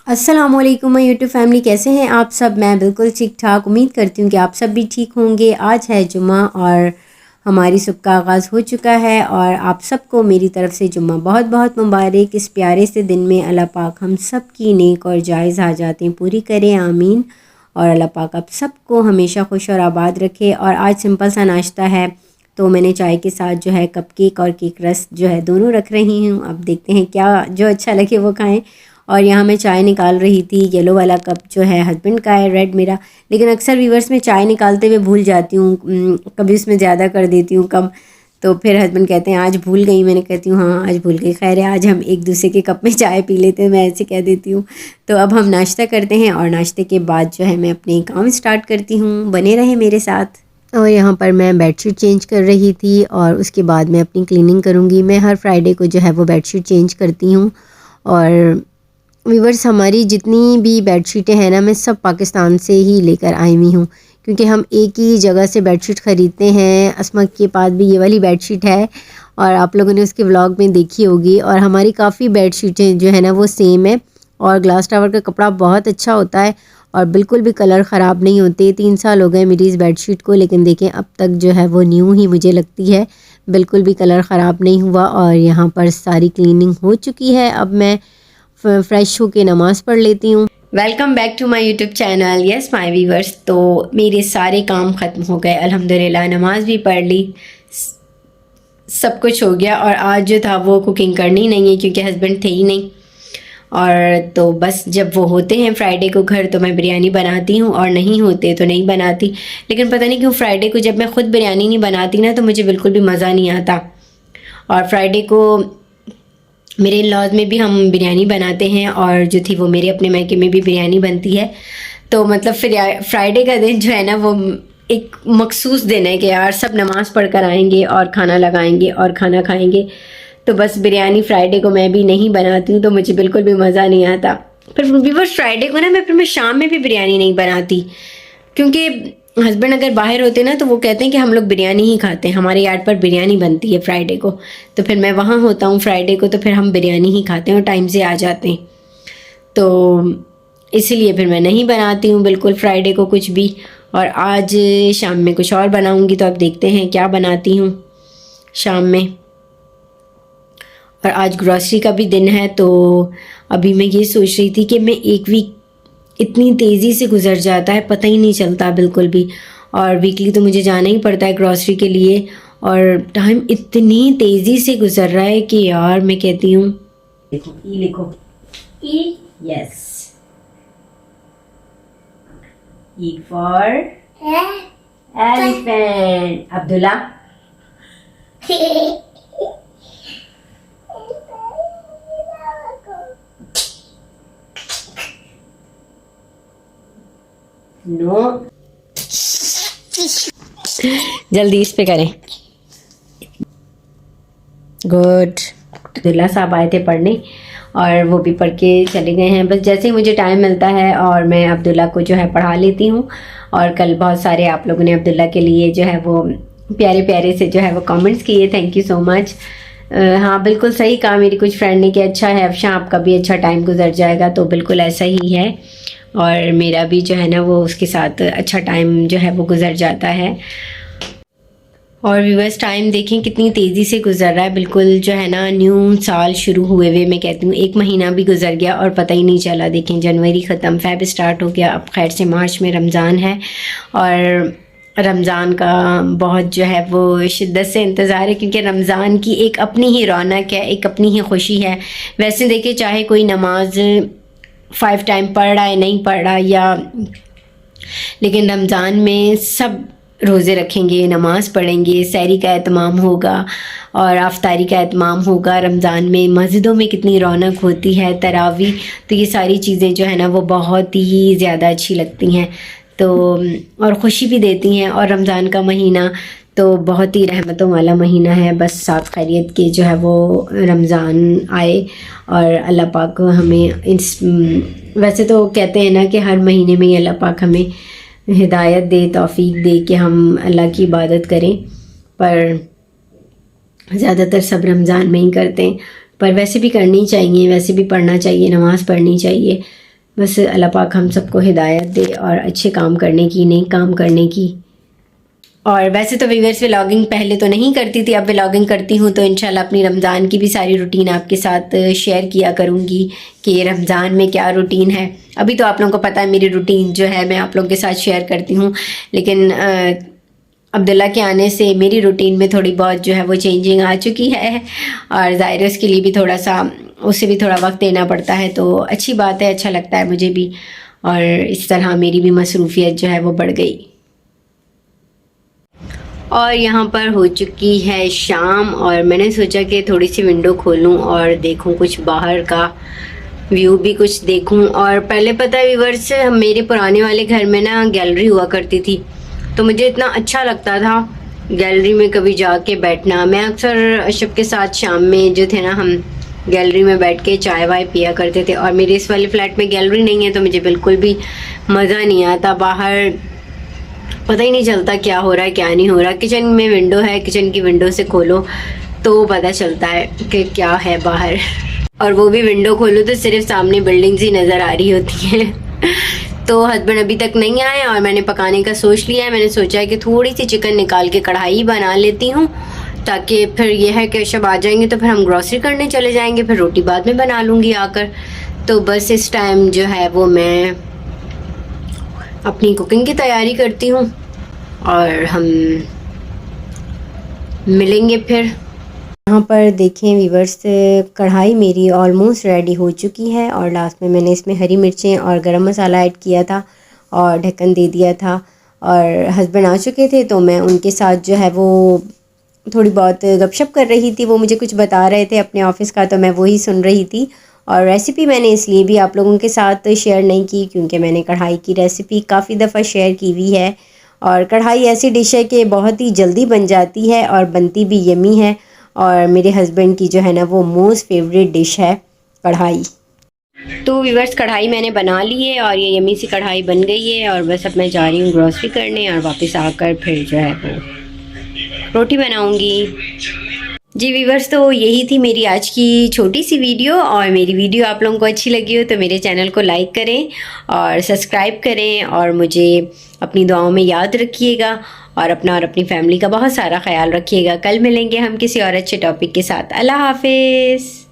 अस्सलामुअलैकुम my YouTube family, कैसे हैं आप सब। मैं बिल्कुल ठीक ठाक, उम्मीद करती हूँ कि आप सब भी ठीक होंगे। आज है जुम्मा और हमारी सुबह का आगाज़ हो चुका है और आप सबको मेरी तरफ से जुम्मा बहुत बहुत मुबारक। इस प्यारे से दिन में अल्लाह पाक हम सब की नेक और जायज़ हाजातें पूरी करें, आमीन। और अल्लाह पाक आप सबको हमेशा खुश और आबाद रखे। और आज सिंपल सा नाश्ता है, तो मैंने चाय के साथ जो है कपकेक और केक रस जो है दोनों रख रही हूँ। अब देखते हैं क्या जो अच्छा लगे वो खाएं। और यहाँ मैं चाय निकाल रही थी। येलो वाला कप जो है हस्बैंड का है, रेड मेरा। लेकिन अक्सर व्यूवर्स में चाय निकालते हुए भूल जाती हूँ, कभी उसमें ज़्यादा कर देती हूँ कम। तो फिर हस्बैंड कहते हैं आज भूल गई। मैंने कहती हूँ हाँ आज भूल गई। खैर है, आज हम एक दूसरे के कप में चाय पी लेते हैं, मैं ऐसे कह देती हूँ। तो अब हम नाश्ता करते हैं और नाश्ते के बाद जो है मैं अपने काम स्टार्ट करती हूँ। बने रहे मेरे साथ। और यहाँ पर मैं बेडशीट चेंज कर रही थी और उसके बाद मैं अपनी क्लीनिंग करूँगी। मैं हर फ्राइडे को जो है वो बेडशीट चेंज करती हूँ। और व्यूवर्स, हमारी जितनी भी बेडशीटें हैं ना, मैं सब पाकिस्तान से ही लेकर आई हुई हूँ, क्योंकि हम एक ही जगह से बेडशीट ख़रीदते हैं। अस्मा के पास भी ये वाली बेडशीट है और आप लोगों ने उसके व्लॉग में देखी होगी। और हमारी काफ़ी बेडशीटें जो है ना वो सेम है। और ग्लास टावर का कपड़ा बहुत अच्छा होता है और बिल्कुल भी कलर ख़राब नहीं होते। 3 साल हो गए मेरी इस बेडशीट को, लेकिन देखें अब तक जो है वो न्यू ही मुझे लगती है, बिल्कुल भी कलर ख़राब नहीं हुआ। और यहाँ पर सारी क्लीनिंग हो चुकी है। अब मैं फ्रेश होके नमाज़ पढ़ लेती हूँ। Welcome back to my YouTube channel. Yes my viewers, तो मेरे सारे काम ख़त्म हो गए अल्हम्दुलिल्लाह। नमाज भी पढ़ ली, सब कुछ हो गया। और आज जो था वो कुकिंग करनी नहीं है क्योंकि हस्बैंड थे ही नहीं। और तो बस जब वो होते हैं फ्राइडे को घर तो मैं बिरयानी बनाती हूँ, और नहीं होते तो नहीं बनाती। लेकिन पता नहीं क्यों फ्राइडे को जब मैं ख़ुद बिरयानी नहीं बनाती ना तो मुझे बिल्कुल भी मज़ा नहीं आता। और फ्राइडे को मेरे इन-लॉज़ में भी हम बिरयानी बनाते हैं और जो थी वो मेरे अपने मायके में भी बिरयानी बनती है। तो मतलब फिर फ्राइडे का दिन जो है ना वो एक मखसूस दिन है कि यार सब नमाज़ पढ़ कर आएंगे और खाना लगाएंगे और खाना खाएंगे। तो बस बिरयानी फ्राइडे को मैं भी नहीं बनाती हूँ तो मुझे बिल्कुल भी मज़ा नहीं आता। फिर व्यूअर्स फ्राइडे को ना मैं शाम में भी बिरयानी नहीं बनाती, क्योंकि हस्बैंड अगर बाहर होते ना तो वो कहते हैं कि हम लोग बिरयानी ही खाते हैं, हमारे यार्ड पर बिरयानी बनती है फ्राइडे को। तो फिर मैं वहाँ होता हूँ फ्राइडे को, तो फिर हम बिरयानी ही खाते हैं और टाइम से आ जाते हैं। तो इसीलिए फिर मैं नहीं बनाती हूँ बिल्कुल फ्राइडे को कुछ भी। और आज शाम में कुछ और बनाऊँगी, तो अब देखते हैं क्या बनाती हूँ शाम में। और आज ग्रॉसरी का भी दिन है, तो अभी मैं ये सोच रही थी कि मैं एक वीक इतनी तेज़ी से गुजर जाता है, पता ही नहीं चलता बिल्कुल भी। और वीकली तो मुझे जाना ही पड़ता है ग्रॉसरी के लिए, और टाइम इतनी तेज़ी से गुजर रहा है कि यार मैं कहती हूँ देखो ई लिखो, E yes, E for elephant. Abdullah no, जल्दी इस पे करें। गुड। अब्दुल्ला साहब आए थे पढ़ने और वो भी पढ़ के चले गए हैं। बस जैसे ही मुझे टाइम मिलता है और मैं अब्दुल्ला को जो है पढ़ा लेती हूँ। और कल बहुत सारे आप लोगों ने अब्दुल्ला के लिए जो है वो प्यारे प्यारे से जो है वो कमेंट्स किए, थैंक यू सो मच। हाँ बिल्कुल सही कहा मेरी कुछ फ्रेंड ने कि अच्छा है अफशा आपका भी अच्छा टाइम गुजर जाएगा, तो बिल्कुल ऐसा ही है। और मेरा भी जो है ना वो उसके साथ अच्छा टाइम जो है वो गुजर जाता है। और व्यूअर्स टाइम देखें कितनी तेज़ी से गुजर रहा है, बिल्कुल जो है ना न्यू साल शुरू हुए हुए मैं कहती हूँ 1 महीना भी गुजर गया और पता ही नहीं चला। देखें जनवरी ख़त्म, फ़ेब स्टार्ट हो गया, अब खैर से मार्च में रमज़ान है। और रमज़ान का बहुत जो है वो शिद्दत से इंतज़ार है, क्योंकि रमज़ान की एक अपनी ही रौनक है, एक अपनी ही खुशी है। वैसे देखिए चाहे कोई नमाज 5 टाइम पढ़ रहा है नहीं पढ़ रहा या, लेकिन रमज़ान में सब रोज़े रखेंगे, नमाज़ पढ़ेंगे, सहरी का एहतमाम होगा और आफ्तारी का एहतमाम होगा। रमज़ान में मस्जिदों में कितनी रौनक होती है, तरावी, तो ये सारी चीज़ें जो है ना वो बहुत ही ज़्यादा अच्छी लगती हैं तो और ख़ुशी भी देती हैं। और रमज़ान का महीना तो बहुत ही रहमतों वाला महीना है। बस साथ खैरियत के जो है वो रमज़ान आए और अल्लाह पाक हमें इस, वैसे तो कहते हैं ना कि हर महीने में ही अल्लाह पाक हमें हिदायत दे, तौफीक दे कि हम अल्लाह की इबादत करें, पर ज़्यादातर सब रमज़ान में ही करते हैं। पर वैसे भी करनी चाहिए, वैसे भी पढ़ना चाहिए, नमाज़ पढ़नी चाहिए। बस अल्लाह पाक हम सबको हिदायत दे और अच्छे काम करने की, नई काम करने की। और वैसे तो व्यूअर्स व्लॉगिंग पहले तो नहीं करती थी, अब व्लॉगिंग करती हूँ तो इंशाल्लाह अपनी रमज़ान की भी सारी रूटीन आपके साथ शेयर किया करूँगी कि रमज़ान में क्या रूटीन है। अभी तो आप लोगों को पता है मेरी रूटीन जो है मैं आप लोगों के साथ शेयर करती हूँ, लेकिन अब्दुल्ला के आने से मेरी रूटीन में थोड़ी बहुत जो है वो चेंजिंग आ चुकी है और ज़ाहिर है उसके लिए भी थोड़ा सा, उससे भी थोड़ा वक्त देना पड़ता है, तो अच्छी बात है, अच्छा लगता है मुझे भी। और इस तरह मेरी भी मसरूफ़ियत जो है वो बढ़ गई। और यहाँ पर हो चुकी है शाम और मैंने सोचा कि थोड़ी सी विंडो खोलूँ और देखूँ कुछ बाहर का व्यू भी कुछ देखूँ। और पहले पता है व्यूअर्स, मेरे पुराने वाले घर में ना गैलरी हुआ करती थी, तो मुझे इतना अच्छा लगता था गैलरी में कभी जाके बैठना। मैं अक्सर अशब के साथ शाम में जो थे ना हम गैलरी में बैठ के चाय वाय पिया करते थे। और मेरे इस वाले फ्लैट में गैलरी नहीं है तो मुझे बिल्कुल भी मज़ा नहीं आता, बाहर पता ही नहीं चलता क्या हो रहा है क्या नहीं हो रहा। किचन में विंडो है, किचन की विंडो से खोलो तो पता चलता है कि क्या है बाहर, और वो भी विंडो खोलो तो सिर्फ सामने बिल्डिंग्स ही नज़र आ रही होती है। तो हस्बैंड अभी तक नहीं आए और मैंने पकाने का सोच लिया है। मैंने सोचा है कि थोड़ी सी चिकन निकाल के कढ़ाई बना लेती हूँ, ताकि फिर यह है कि जब आ जाएंगे तो फिर हम ग्रॉसरी करने चले जाएंगे, फिर रोटी बाद में बना लूँगी आकर। तो बस इस टाइम जो है वो मैं अपनी कुकिंग की तैयारी करती हूँ और हम मिलेंगे फिर। यहाँ पर देखें व्यूअर्स, कढ़ाई मेरी ऑलमोस्ट रेडी हो चुकी है और लास्ट में मैंने इसमें हरी मिर्चें और गरम मसाला ऐड किया था और ढक्कन दे दिया था। और हस्बैंड आ चुके थे तो मैं उनके साथ जो है वो थोड़ी बहुत गपशप कर रही थी। वो मुझे कुछ बता रहे थे अपने ऑफ़िस का, तो मैं वही सुन रही थी। और रेसिपी मैंने इसलिए भी आप लोगों के साथ शेयर नहीं की क्योंकि मैंने कढ़ाई की रेसिपी काफ़ी दफ़ा शेयर की हुई है। और कढ़ाई ऐसी डिश है कि बहुत ही जल्दी बन जाती है और बनती भी यमी है, और मेरे हस्बैंड की जो है ना वो मोस्ट फेवरेट डिश है कढ़ाई। तो व्यूअर्स, कढ़ाई मैंने बना ली है और ये यमी सी कढ़ाई बन गई है। और बस अब मैं जा रही हूँ ग्रॉसरी करने और वापस आकर फिर जो है वो रोटी बनाऊँगी। जी व्यूअर्स, तो यही थी मेरी आज की छोटी सी वीडियो। और मेरी वीडियो आप लोगों को अच्छी लगी हो तो मेरे चैनल को लाइक करें और सब्सक्राइब करें और मुझे अपनी दुआओं में याद रखिएगा और अपना और अपनी फैमिली का बहुत सारा ख्याल रखिएगा। कल मिलेंगे हम किसी और अच्छे टॉपिक के साथ। अल्लाह हाफिज़।